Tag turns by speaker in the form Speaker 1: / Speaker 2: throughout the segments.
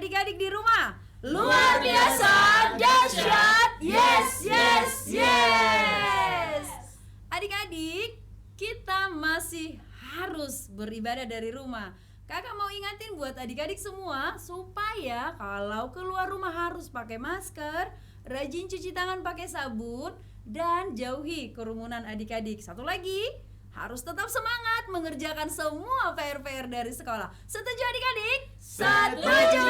Speaker 1: adik-adik di rumah? Luar biasa, dahsyat, yes. Adik-adik, kita masih harus beribadah dari rumah. Kakak mau ingatin buat adik-adik semua supaya kalau keluar rumah harus pakai masker, rajin cuci tangan pakai sabun, dan jauhi kerumunan adik-adik. Satu lagi, harus tetap semangat mengerjakan semua PR-PR dari sekolah. Setuju adik-adik? Setuju!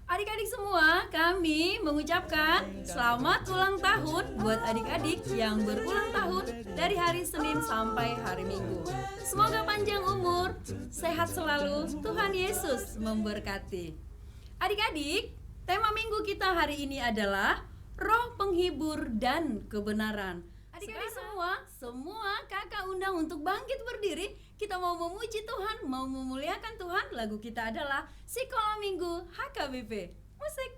Speaker 1: Adik-adik semua, kami mengucapkan selamat ulang tahun buat adik-adik yang berulang tahun dari hari Senin sampai hari Minggu. Semoga panjang umur, sehat selalu, Tuhan Yesus memberkati. Adik-adik, tema minggu kita hari ini adalah Roh Penghibur dan Kebenaran. Adik-adik semua kakak undang untuk bangkit berdiri. Kita mau memuji Tuhan, mau memuliakan Tuhan. Lagu kita adalah Sekolah Minggu HKBP. Musik.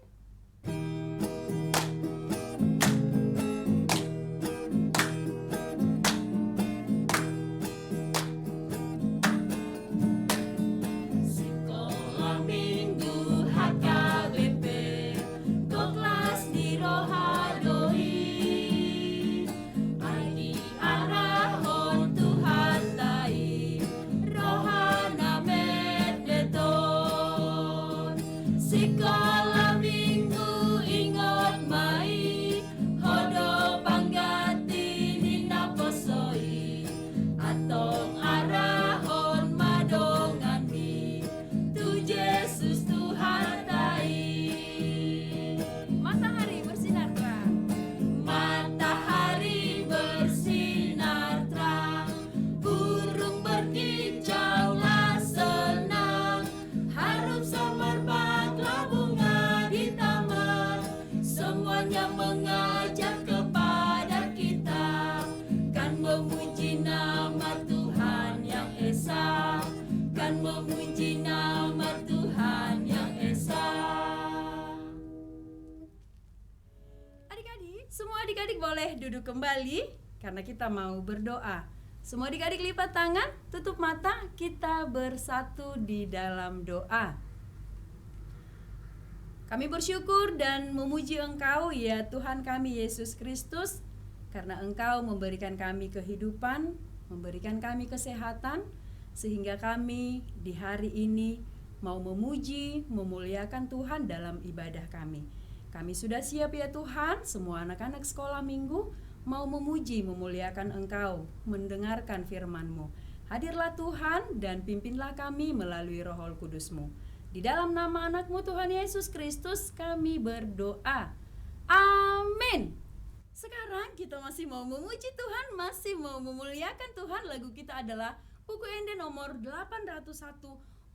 Speaker 1: Semua adik-adik boleh duduk kembali karena kita mau berdoa. Semua adik-adik lipat tangan, tutup mata, kita bersatu di dalam doa. Kami bersyukur dan memuji Engkau ya Tuhan kami Yesus Kristus, karena Engkau memberikan kami kehidupan, memberikan kami kesehatan, sehingga kami di hari ini mau memuji, memuliakan Tuhan dalam ibadah kami. Kami sudah siap ya Tuhan, semua anak-anak sekolah minggu mau memuji, memuliakan Engkau, mendengarkan firman-Mu. Hadirlah Tuhan dan pimpinlah kami melalui Roh Kudus-Mu. Di dalam nama anak-Mu Tuhan Yesus Kristus kami berdoa. Amin. Sekarang kita masih mau memuji Tuhan, masih mau memuliakan Tuhan. Lagu kita adalah Puku Ende nomor 801,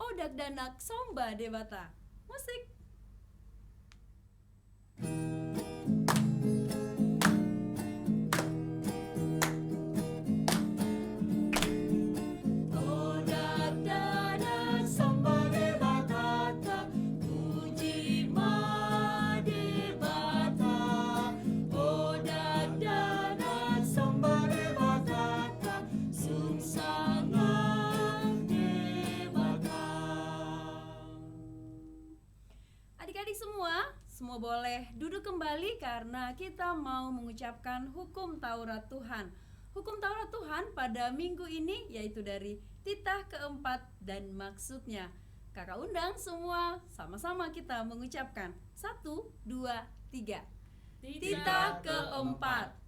Speaker 1: Odak Danak Somba Debata. Musik. Semua boleh duduk kembali karena kita mau mengucapkan hukum Taurat Tuhan. Hukum Taurat Tuhan pada minggu ini yaitu dari titah keempat dan maksudnya. Kakak undang semua sama-sama kita mengucapkan 1, 2, 3. Titah keempat.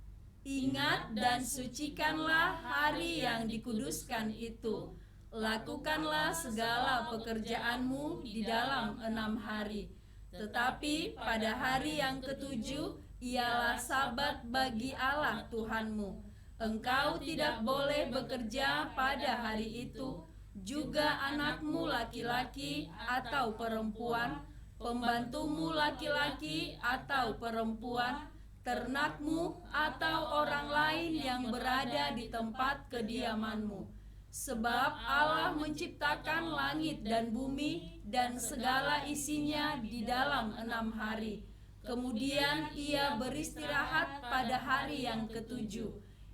Speaker 1: Ingat dan sucikanlah hari yang dikuduskan itu. Lakukanlah segala pekerjaanmu di dalam 6 hari. Tetapi pada hari yang ketujuh ialah sabat bagi Allah Tuhanmu. Engkau tidak boleh bekerja pada hari itu, juga anakmu laki-laki atau perempuan, pembantumu laki-laki atau perempuan, ternakmu atau orang lain yang berada di tempat kediamanmu. Sebab Allah menciptakan langit dan bumi dan segala isinya di dalam 6 hari. Kemudian ia beristirahat pada hari yang ketujuh.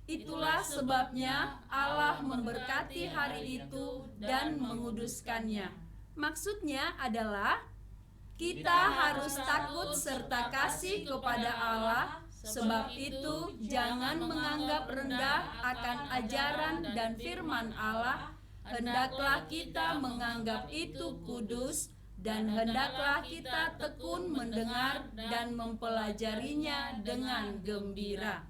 Speaker 1: Itulah sebabnya Allah memberkati hari itu dan menguduskannya. Maksudnya adalah kita harus takut serta kasih kepada Allah. Sebab itu, jangan menganggap rendah akan ajaran dan firman Allah. Hendaklah kita menganggap itu kudus, dan hendaklah kita tekun mendengar dan mempelajarinya dengan gembira.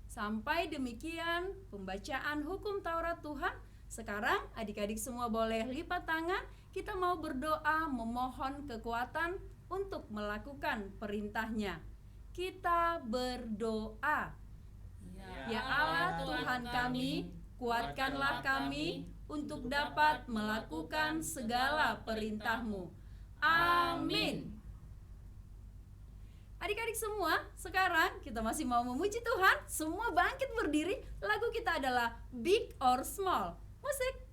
Speaker 1: Sampai demikian pembacaan hukum Taurat Tuhan. Sekarang adik-adik semua boleh lipat tangan. Kita mau berdoa memohon kekuatan untuk melakukan perintahnya. Kita berdoa. Ya Allah Tuhan kami, kuatkanlah kami untuk dapat melakukan segala perintah-Mu. Amin. Adik-adik semua, sekarang kita masih mau memuji Tuhan. Semua bangkit berdiri. Lagu kita adalah Big or Small. Musik.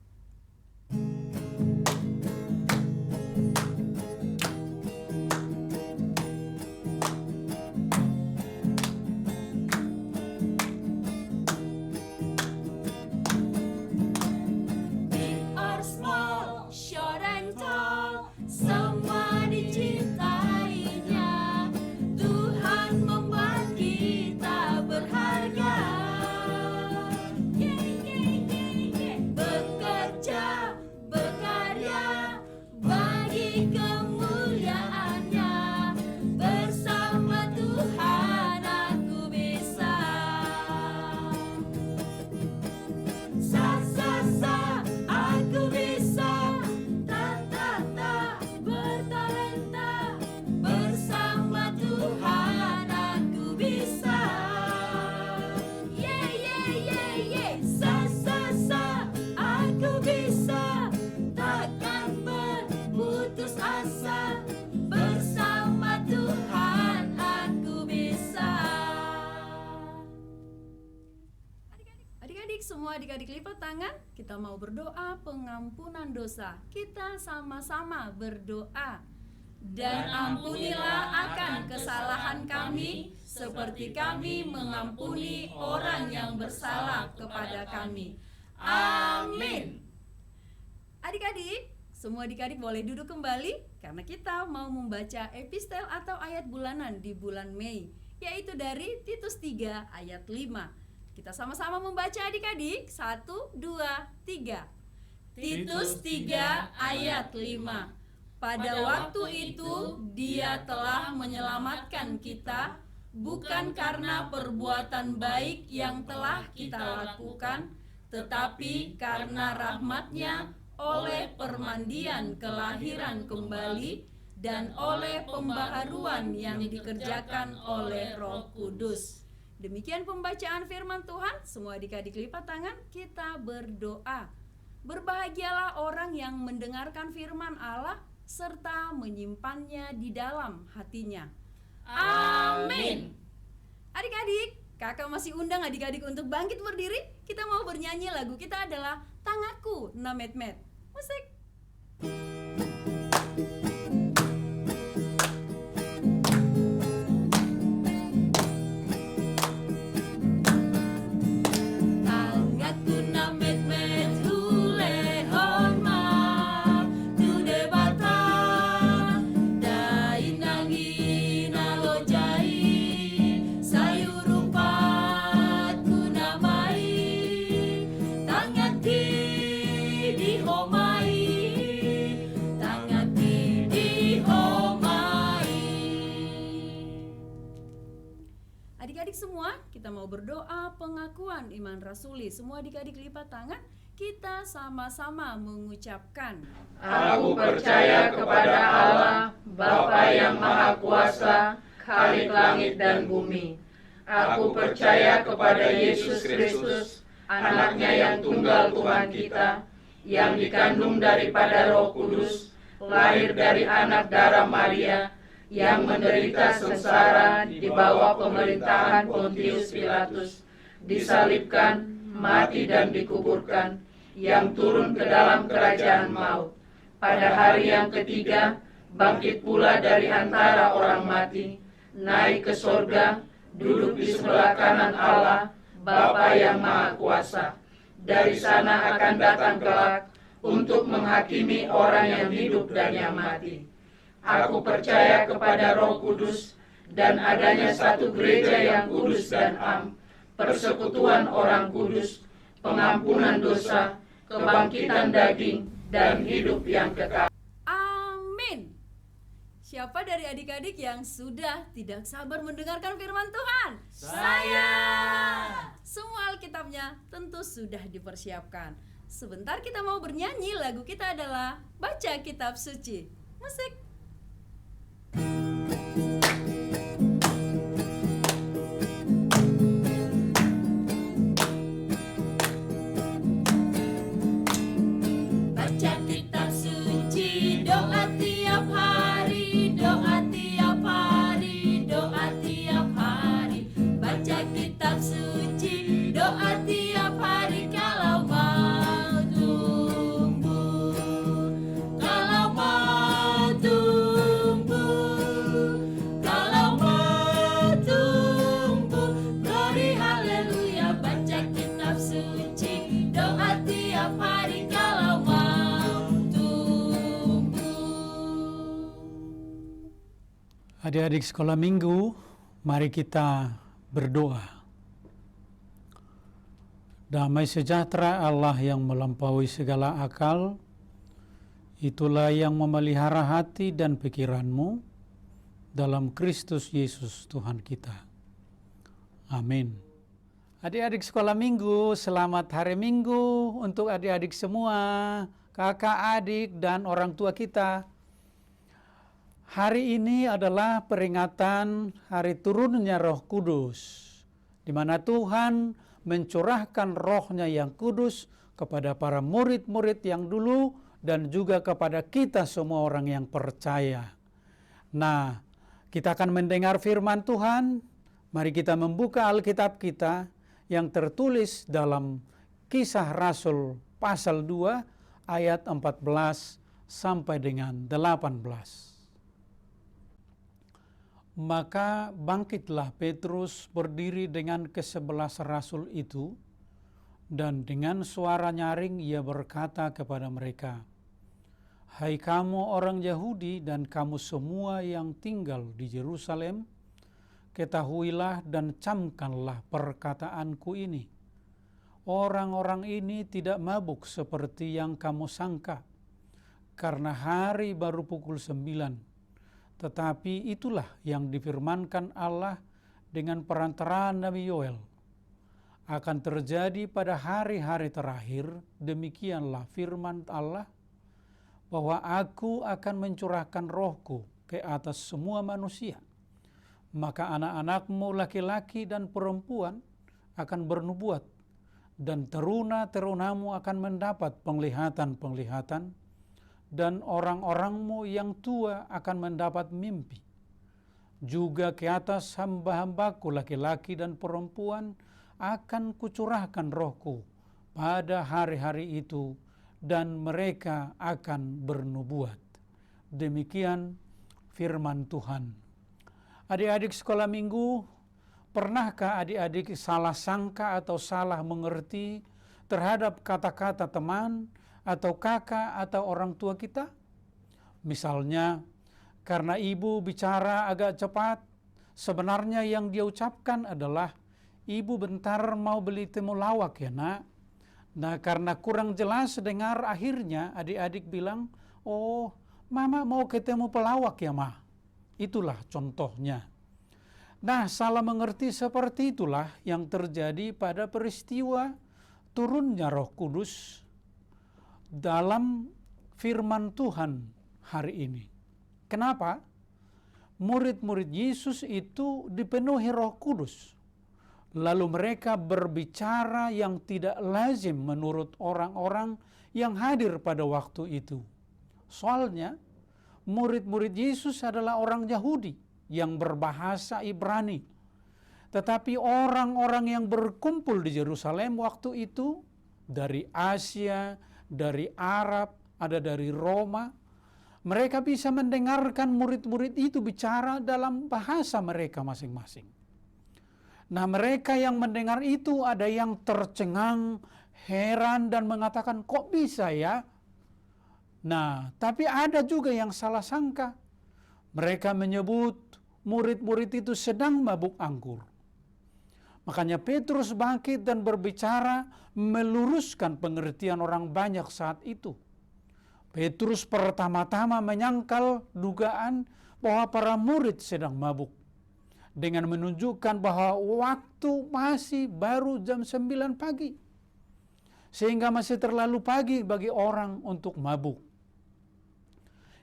Speaker 1: Semua adik-adik lipat tangan, kita mau berdoa pengampunan dosa. Kita sama-sama berdoa. Dan ampunilah akan kesalahan kami, seperti kami mengampuni orang yang bersalah kepada kami. Amin. Adik-adik, semua adik-adik boleh duduk kembali, karena kita mau membaca epistel atau ayat bulanan di bulan Mei, yaitu dari Titus 3 ayat 5. Kita sama-sama membaca adik-adik. 1, 2, 3. Titus 3 ayat 5. Pada waktu itu Dia telah menyelamatkan kita, bukan karena perbuatan baik yang telah kita lakukan, tetapi karena rahmat-Nya oleh permandian kelahiran kembali dan oleh pembaharuan yang dikerjakan oleh Roh Kudus. Demikian pembacaan firman Tuhan. Semua adik-adik lipat tangan, kita berdoa. Berbahagialah orang yang mendengarkan firman Allah serta menyimpannya di dalam hatinya. Amin. Adik-adik, kakak masih undang adik-adik untuk bangkit berdiri. Kita mau bernyanyi, lagu kita adalah Tangaku Namet-met. Musik. Adik-adik semua, kita mau berdoa pengakuan iman rasuli. Semua adik-adik lipat tangan, kita sama-sama mengucapkan:
Speaker 2: Aku percaya kepada Allah, Bapa yang Maha Kuasa, Khalik langit dan bumi. Aku percaya kepada Yesus Kristus, Anaknya yang tunggal Tuhan kita, yang dikandung daripada Roh Kudus, lahir dari anak darah Maria, yang menderita sengsara di bawah pemerintahan Pontius Pilatus, disalibkan, mati dan dikuburkan, yang turun ke dalam kerajaan maut. Pada hari yang ketiga, bangkit pula dari antara orang mati, naik ke sorga, duduk di sebelah kanan Allah, Bapa yang Maha Kuasa. Dari sana akan datang kelak untuk menghakimi orang yang hidup dan yang mati. Aku percaya kepada Roh Kudus dan adanya satu gereja yang kudus dan am, persekutuan orang kudus, pengampunan dosa, kebangkitan daging, dan hidup yang kekal.
Speaker 1: Amin. Siapa dari adik-adik yang sudah tidak sabar mendengarkan firman Tuhan?
Speaker 3: Saya.
Speaker 1: Semua Alkitabnya tentu sudah dipersiapkan. Sebentar kita mau bernyanyi, lagu kita adalah Baca Kitab Suci. Musik. Baca kitab suci, doa tiap hari, doa tiap hari, doa tiap hari. Baca kitab suci, doa tiap hari kalau mau tumbuh, kalau mau tumbuh, kalau mau tumbuh. Glory haleluya, baca kitab suci, doa tiap hari kalau mau tumbuh.
Speaker 3: Adik-adik sekolah minggu, mari kita berdoa. Damai sejahtera Allah yang melampaui segala akal, itulah yang memelihara hati dan pikiranmu dalam Kristus Yesus Tuhan kita. Amin. Adik-adik sekolah minggu, selamat hari Minggu untuk adik-adik semua, kakak, adik, dan orang tua kita. Hari ini adalah peringatan hari turunnya Roh Kudus, di mana Tuhan mencurahkan Roh-Nya yang kudus kepada para murid-murid yang dulu dan juga kepada kita semua orang yang percaya. Nah, kita akan mendengar firman Tuhan. Mari kita membuka Alkitab kita yang tertulis dalam Kisah Rasul pasal 2 ayat 14 sampai dengan 18. Maka bangkitlah Petrus berdiri dengan ke-11 rasul itu, dan dengan suara nyaring ia berkata kepada mereka, "Hai kamu orang Yahudi dan kamu semua yang tinggal di Yerusalem, ketahuilah dan camkanlah perkataanku ini. Orang-orang ini tidak mabuk seperti yang kamu sangka, karena hari baru pukul 9. Tetapi itulah yang difirmankan Allah dengan perantaraan Nabi Yoel. Akan terjadi pada hari-hari terakhir, demikianlah firman Allah, bahwa aku akan mencurahkan rohku ke atas semua manusia. Maka anak-anakmu laki-laki dan perempuan akan bernubuat, dan teruna-terunamu akan mendapat penglihatan-penglihatan, dan orang-orangmu yang tua akan mendapat mimpi. Juga ke atas hamba-hambaku laki-laki dan perempuan akan kucurahkan rohku pada hari-hari itu, dan mereka akan bernubuat." Demikian firman Tuhan. Adik-adik sekolah minggu, pernahkah adik-adik salah sangka atau salah mengerti terhadap kata-kata teman atau kakak atau orang tua kita? Misalnya, karena ibu bicara agak cepat, sebenarnya yang dia ucapkan adalah, "Ibu bentar mau beli temulawak ya nak." Nah, karena kurang jelas dengar, akhirnya adik-adik bilang, "Oh, mama mau ketemu pelawak ya ma." Itulah contohnya. Nah, salah mengerti seperti itulah yang terjadi pada peristiwa turunnya Roh Kudus dalam firman Tuhan hari ini. Kenapa? Murid-murid Yesus itu dipenuhi Roh Kudus. Lalu mereka berbicara yang tidak lazim menurut orang-orang yang hadir pada waktu itu. Soalnya murid-murid Yesus adalah orang Yahudi yang berbahasa Ibrani. Tetapi orang-orang yang berkumpul di Yerusalem waktu itu dari Asia, dari Arab, ada dari Roma, mereka bisa mendengarkan murid-murid itu bicara dalam bahasa mereka masing-masing. Nah, mereka yang mendengar itu ada yang tercengang, heran dan mengatakan, "Kok bisa ya Nah, tapi ada juga yang salah sangka. Mereka menyebut murid-murid itu sedang mabuk anggur. Makanya Petrus bangkit dan berbicara meluruskan pengertian orang banyak saat itu. Petrus pertama-tama menyangkal dugaan bahwa para murid sedang mabuk, dengan menunjukkan bahwa waktu masih baru jam 9 pagi. Sehingga masih terlalu pagi bagi orang untuk mabuk.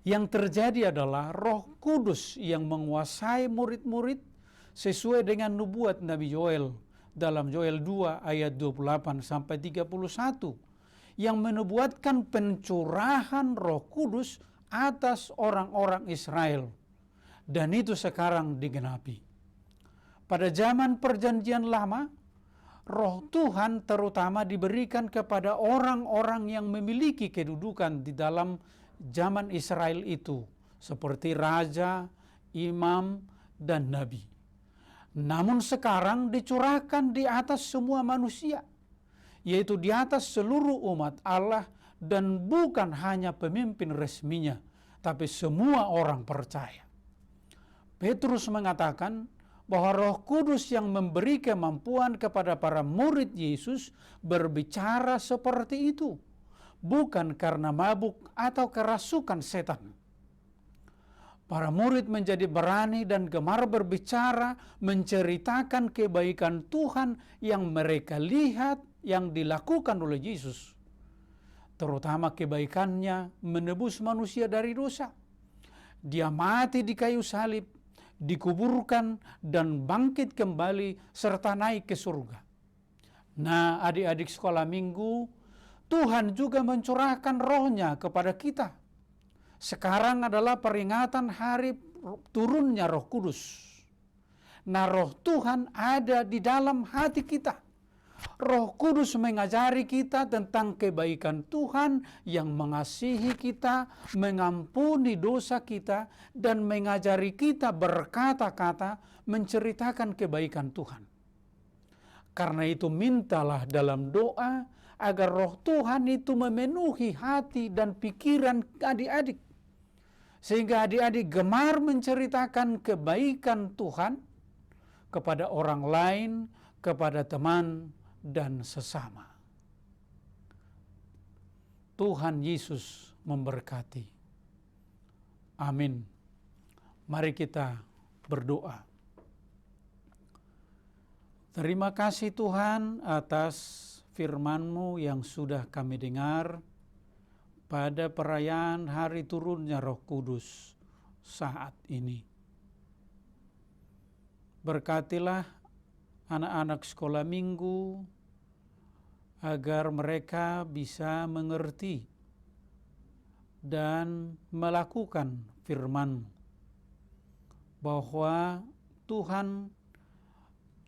Speaker 3: Yang terjadi adalah Roh Kudus yang menguasai murid-murid sesuai dengan nubuat Nabi Yoel dalam Yoel 2 ayat 28 sampai 31 yang menubuatkan pencurahan Roh Kudus atas orang-orang Israel, dan itu sekarang digenapi. Pada zaman Perjanjian Lama, Roh Tuhan terutama diberikan kepada orang-orang yang memiliki kedudukan di dalam zaman Israel itu, seperti raja, imam, dan nabi. Namun sekarang dicurahkan di atas semua manusia, yaitu di atas seluruh umat Allah, dan bukan hanya pemimpin resminya, tapi semua orang percaya. Petrus mengatakan bahwa Roh Kudus yang memberi kemampuan kepada para murid Yesus berbicara seperti itu, bukan karena mabuk atau kerasukan setan. Para murid menjadi berani dan gemar berbicara, menceritakan kebaikan Tuhan yang mereka lihat yang dilakukan oleh Yesus. Terutama kebaikannya menebus manusia dari dosa. Dia mati di kayu salib, dikuburkan, dan bangkit kembali serta naik ke surga. Nah, adik-adik sekolah minggu, Tuhan juga mencurahkan Roh-Nya kepada kita. Sekarang adalah peringatan hari turunnya Roh Kudus. Nah, Roh Tuhan ada di dalam hati kita. Roh Kudus mengajari kita tentang kebaikan Tuhan yang mengasihi kita, mengampuni dosa kita, dan mengajari kita berkata-kata menceritakan kebaikan Tuhan. Karena itu mintalah dalam doa agar Roh Tuhan itu memenuhi hati dan pikiran adik-adik, sehingga adik-adik gemar menceritakan kebaikan Tuhan kepada orang lain, kepada teman, dan sesama. Tuhan Yesus memberkati. Amin. Mari kita berdoa. Terima kasih Tuhan atas firman-Mu yang sudah kami dengar pada perayaan hari turunnya Roh Kudus saat ini. Berkatilah anak-anak sekolah minggu agar mereka bisa mengerti dan melakukan firman-Mu, bahwa Tuhan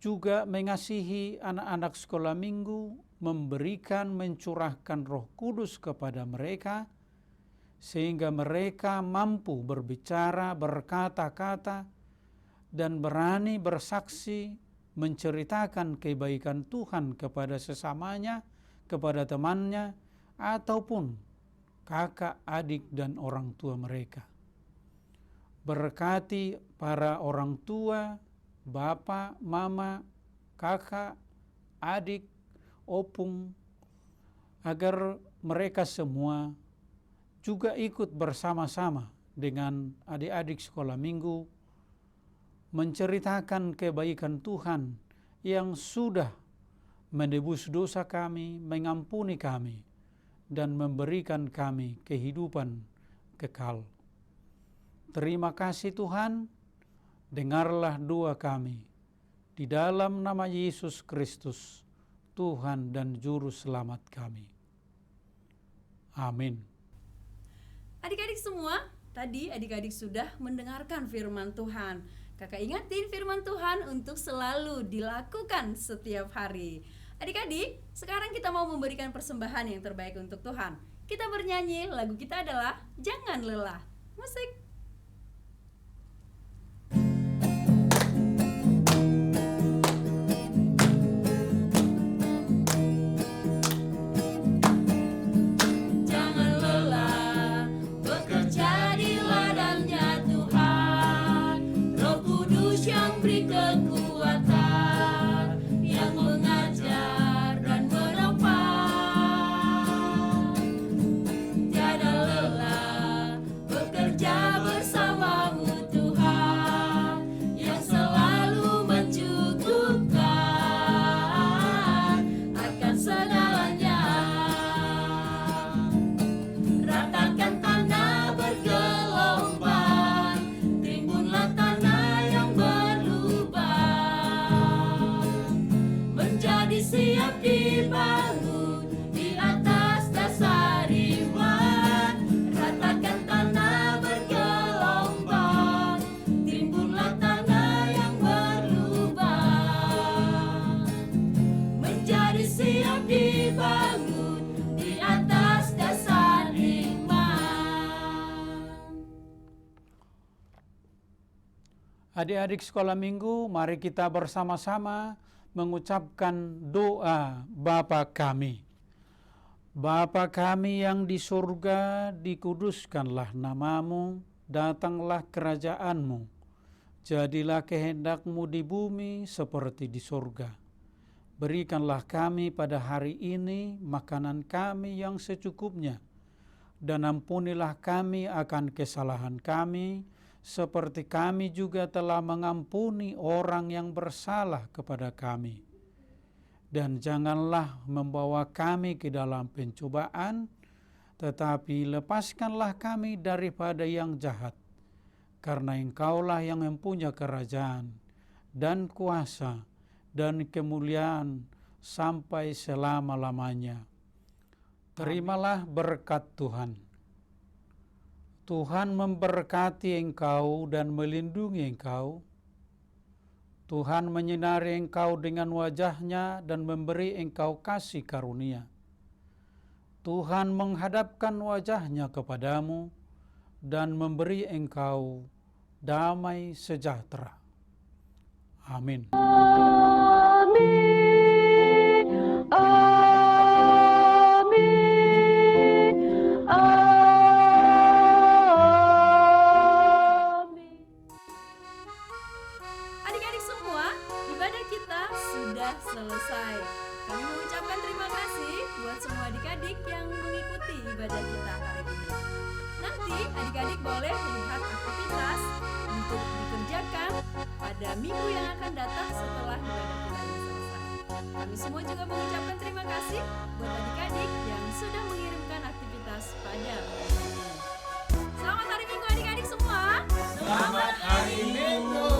Speaker 3: juga mengasihi anak-anak sekolah minggu, memberikan, mencurahkan Roh Kudus kepada mereka, sehingga mereka mampu berbicara, berkata-kata, dan berani bersaksi, menceritakan kebaikan Tuhan kepada sesamanya, kepada temannya, ataupun kakak, adik, dan orang tua mereka. Berkati para orang tua, bapak, mama, kakak, adik, opung, agar mereka semua juga ikut bersama-sama dengan adik-adik sekolah minggu menceritakan kebaikan Tuhan yang sudah menebus dosa kami, mengampuni kami, dan memberikan kami kehidupan kekal. Terima kasih Tuhan, dengarlah doa kami di dalam nama Yesus Kristus, Tuhan dan Juru Selamat kami. Amin.
Speaker 1: Adik-adik semua, tadi adik-adik sudah mendengarkan firman Tuhan. Kakak ingatin firman Tuhan untuk selalu dilakukan setiap hari. Adik-adik, sekarang kita mau memberikan persembahan yang terbaik untuk Tuhan. Kita bernyanyi, lagu kita adalah Jangan Lelah. Musik. Jangan lelah siap dibangun di atas dasar iman. Ratakan tanah bergelombang, timbunlah tanah yang berlubang. Menjadi siap dibangun di atas dasar iman.
Speaker 3: Adik-adik sekolah minggu, mari kita bersama-sama mengucapkan doa Bapa kami. Bapa kami yang di surga, dikuduskanlah namamu, datanglah kerajaanmu. Jadilah kehendakmu di bumi seperti di surga. Berikanlah kami pada hari ini makanan kami yang secukupnya, dan ampunilah kami akan kesalahan kami, seperti kami juga telah mengampuni orang yang bersalah kepada kami. Dan janganlah membawa kami ke dalam pencobaan, tetapi lepaskanlah kami daripada yang jahat. Karena Engkaulah yang mempunyai kerajaan dan kuasa dan kemuliaan sampai selama-lamanya. Terimalah berkat Tuhan. Tuhan memberkati engkau dan melindungi engkau. Tuhan menyinari engkau dengan wajah-Nya dan memberi engkau kasih karunia. Tuhan menghadapkan wajah-Nya kepadamu dan memberi engkau damai sejahtera. Amin.
Speaker 1: Selesai. Kami mengucapkan terima kasih buat semua adik-adik yang mengikuti ibadah kita hari ini. Nanti adik-adik boleh lihat aktivitas untuk dikerjakan pada minggu yang akan datang setelah ibadah kita ini selesai. Kami semua juga mengucapkan terima kasih buat adik-adik yang sudah mengirimkan aktivitas pada minggu ini. Selamat hari Minggu adik-adik semua.
Speaker 2: Selamat hari Minggu.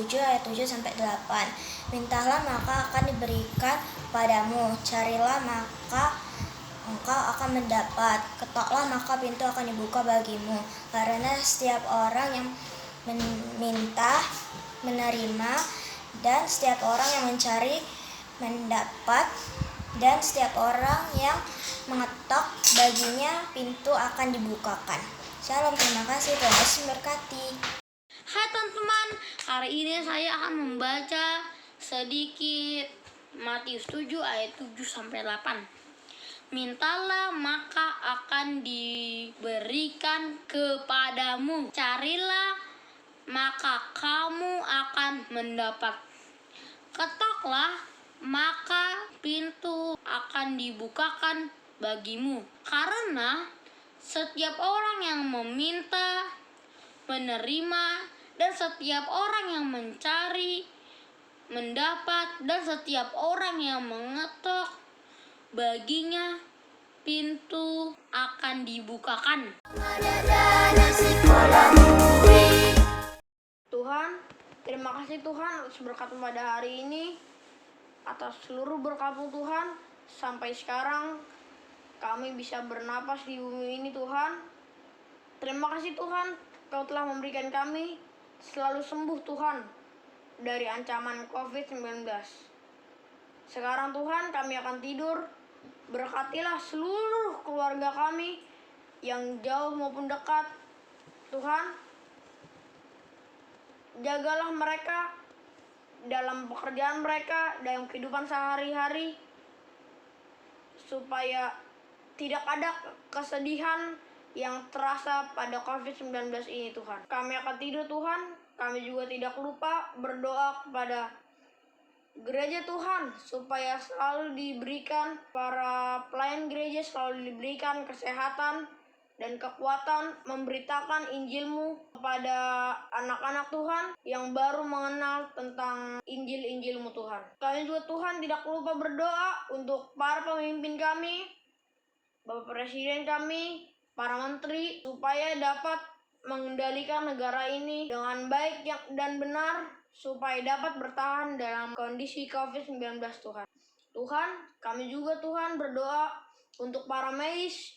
Speaker 4: 7 ayat 7-8. Mintalah maka akan diberikan padamu, carilah maka engkau akan mendapat, ketoklah maka pintu akan dibuka bagimu. Karena setiap orang yang meminta menerima, dan setiap orang yang mencari mendapat, dan setiap orang yang mengetok baginya pintu akan dibukakan. Shalom, terima kasih, Tuhan Yesus memberkati.
Speaker 5: Hai teman-teman, hari ini saya akan membaca sedikit Matius 7 ayat 7-8. Mintalah maka akan diberikan kepadamu, carilah maka kamu akan mendapat, ketoklah maka pintu akan dibukakan bagimu. Karena setiap orang yang meminta menerima, dan setiap orang yang mencari mendapat, dan setiap orang yang mengetok baginya pintu akan dibukakan. Tuhan, terima kasih Tuhan atas berkat pada hari ini, atas seluruh berkat-Mu Tuhan. Sampai sekarang kami bisa bernapas di bumi ini Tuhan. Terima kasih Tuhan, Kau telah memberikan kami selalu sembuh Tuhan dari ancaman COVID-19. Sekarang Tuhan kami akan tidur. Berkatilah seluruh keluarga kami yang jauh maupun dekat. Tuhan, jagalah mereka dalam pekerjaan mereka, dalam kehidupan sehari-hari, supaya tidak ada kesedihan yang terasa pada COVID-19 ini Tuhan. Kami akan tidur Tuhan, kami juga tidak lupa berdoa kepada gereja Tuhan, supaya selalu diberikan, para pelayan gereja selalu diberikan kesehatan dan kekuatan memberitakan Injil-Mu kepada anak-anak Tuhan yang baru mengenal tentang Injil-Injil-Mu Tuhan. Kami juga Tuhan tidak lupa berdoa untuk para pemimpin kami, Bapak Presiden kami, para menteri, supaya dapat mengendalikan negara ini dengan baik dan benar, supaya dapat bertahan dalam kondisi COVID-19 Tuhan. Tuhan, kami juga Tuhan berdoa untuk para medis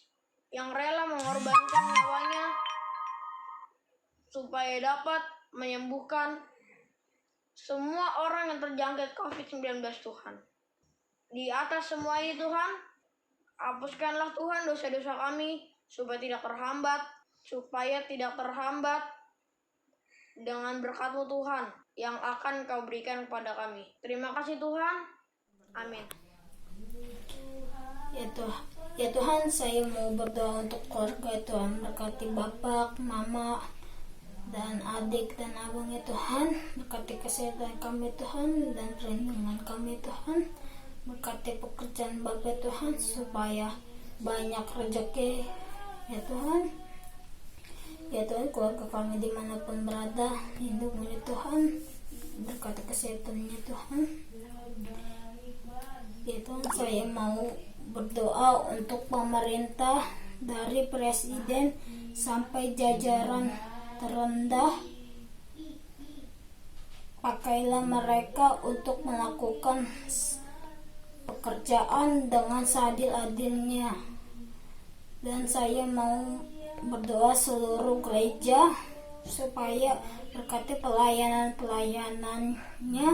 Speaker 5: yang rela mengorbankan nyawanya supaya dapat menyembuhkan semua orang yang terjangkit COVID-19 Tuhan. Di atas semua ini Tuhan, hapuskanlah Tuhan dosa-dosa kami supaya tidak terhambat dengan berkat-Mu Tuhan yang akan Kau berikan kepada kami. Terima kasih Tuhan. Amin.
Speaker 6: Ya Tuhan, saya mau berdoa untuk keluarga Tuhan. Berkati Bapak, Mama, dan adik dan abang ya Tuhan. Berkati kesehatan kami Tuhan, dan perlindungan kami Tuhan. Berkati pekerjaan Bapak Tuhan, supaya banyak rezeki ya Tuhan. Ya Tuhan, keluarga kami dimanapun berada, lindungi Tuhan. Berkati kesehatannya Tuhan. Ya Tuhan, saya mau berdoa untuk pemerintah, dari presiden sampai jajaran terendah. Pakailah mereka untuk melakukan pekerjaan dengan seadil-adilnya. Dan saya mau berdoa seluruh gereja supaya berkati pelayanannya,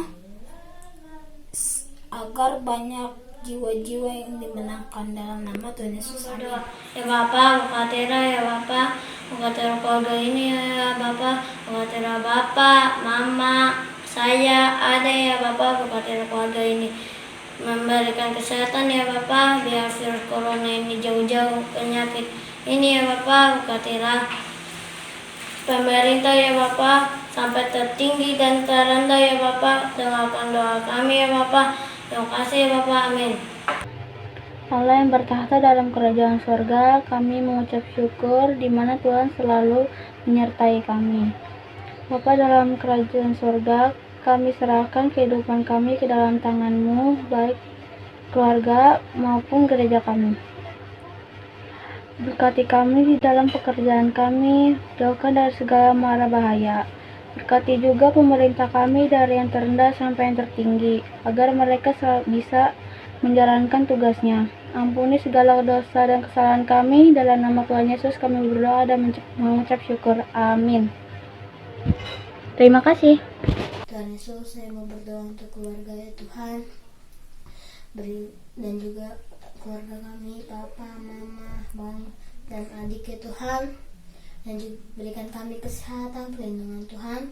Speaker 6: agar banyak jiwa-jiwa yang dimenangkan dalam nama Tuhan Yesus. Amin.
Speaker 5: Ya Bapak, berkatilah ya Bapak, berkatilah keluarga ini ya Bapak, berkatilah Bapak, Mama, saya, ada ya Bapak, berkatilah keluarga ini. Memberikan kesehatan ya Bapak, biar virus corona ini jauh-jauh penyakit ini ya Bapak. Berkatilah pemerintah ya Bapak, sampai tertinggi dan terendah ya Bapak. Dengarkan doa kami ya Bapak. Terima kasih ya Bapak. Amin.
Speaker 7: Allah yang bertahta dalam kerajaan surga, kami mengucap syukur di mana Tuhan selalu menyertai kami. Bapa dalam kerajaan surga, kami serahkan kehidupan kami ke dalam tangan-Mu, baik keluarga maupun gereja kami. Berkati kami di dalam pekerjaan kami, jauhkan dari segala mara bahaya. Berkati juga pemerintah kami dari yang terendah sampai yang tertinggi, agar mereka bisa menjalankan tugasnya. Ampuni segala dosa dan kesalahan kami, dalam nama Tuhan Yesus kami berdoa dan mengucap syukur. Amin. Terima kasih.
Speaker 6: Tuhan Yesus, saya mau berdoa untuk keluarga ya Tuhan, dan juga keluarga kami, papa, mama, bang, dan adik ya Tuhan, dan juga berikan kami kesehatan, perlindungan Tuhan,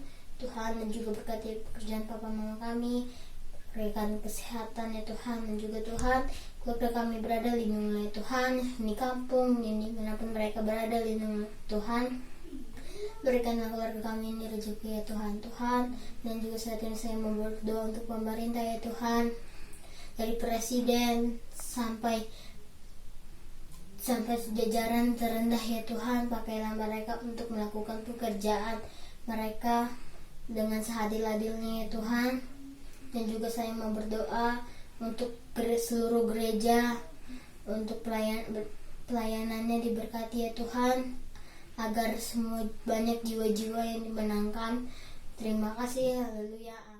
Speaker 6: dan juga berkati pekerjaan papa mama kami, berikan kesehatan ya Tuhan, dan juga Tuhan, keluarga kami berada lindungilah Tuhan, ini kampung, ini manapun mereka berada lindungilah Tuhan, berikanlah keluarga kami ini rezeki ya Tuhan, dan juga saat ini saya mau berdoa untuk pemerintah ya Tuhan, dari presiden sampai jajaran terendah ya Tuhan, pakailah mereka untuk melakukan pekerjaan mereka dengan seadil-adilnya ya Tuhan. Dan juga saya mau berdoa untuk seluruh gereja, untuk pelayanannya diberkati ya Tuhan, agar semua banyak jiwa-jiwa yang dimenangkan. Terima kasih, haleluya.